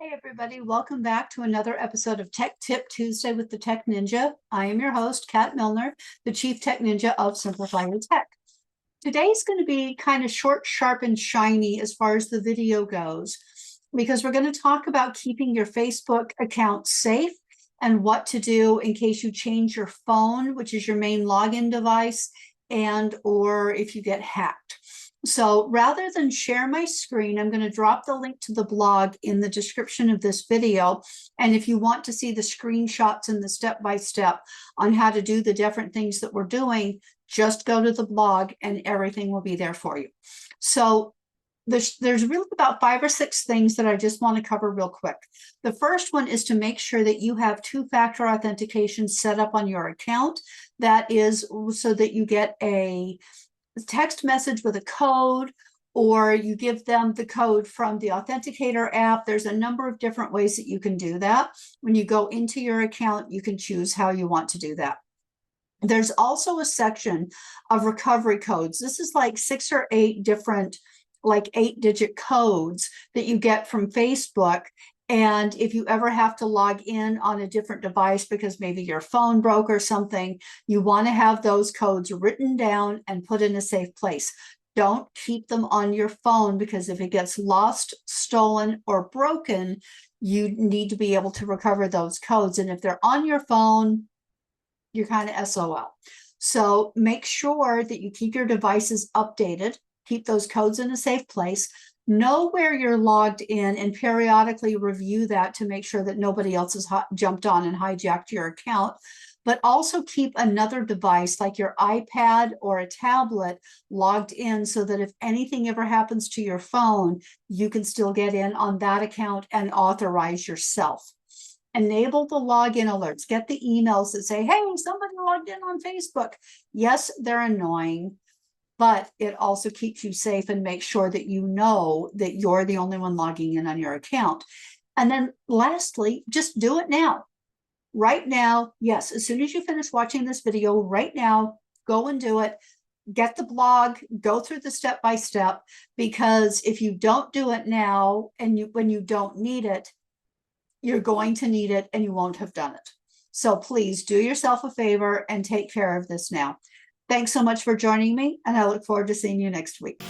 Hey everybody, welcome back to another episode of Tech Tip Tuesday with the Tech Ninja. I am your host, Kat Milner, the Chief Tech Ninja of Simplify Your Tech. Today's going to be kind of short, sharp, and shiny as far as the video goes, because we're going to talk about keeping your Facebook account safe and what to do in case you change your phone, which is your main login device, and or if you get hacked. So rather than share my screen, I'm going to drop the link to the blog in the description of this video. And if you want to see the screenshots and the step-by-step on how to do the different things that we're doing, just go to the blog and everything will be there for you. So there's really about 5 or 6 things that I just want to cover real quick. The first one is to make sure that you have two-factor authentication set up on your account. That is so that you get a text message with a code, or you give them the code from the Authenticator app. There's a number of different ways that you can do that. When you go into your account, you can choose how you want to do that. There's also a section of recovery codes. This is like 6 or 8 different, like 8-digit codes that you get from Facebook. And if you ever have to log in on a different device because maybe your phone broke or something, you want to have those codes written down and put in a safe place. Don't keep them on your phone, because if it gets lost, stolen, or broken, you need to be able to recover those codes. And if they're on your phone, you're kind of SOL. So make sure that you keep your devices updated, keep those codes in a safe place, know where you're logged in, and periodically review that to make sure that nobody else has jumped on and hijacked your account. But also keep another device like your iPad or a tablet logged in, so that if anything ever happens to your phone, you can still get in on that account and authorize yourself. Enable the login alerts. Get the emails that say, hey, somebody logged in on Facebook. Yes, they're annoying, but it also keeps you safe and makes sure that you know that you're the only one logging in on your account. And then lastly, just do it now. Right now, yes, as soon as you finish watching this video, right now, go and do it. Get the blog, go through the step-by-step, because if you don't do it now and when you don't need it, you're going to need it and you won't have done it. So please do yourself a favor and take care of this now. Thanks so much for joining me, and I look forward to seeing you next week.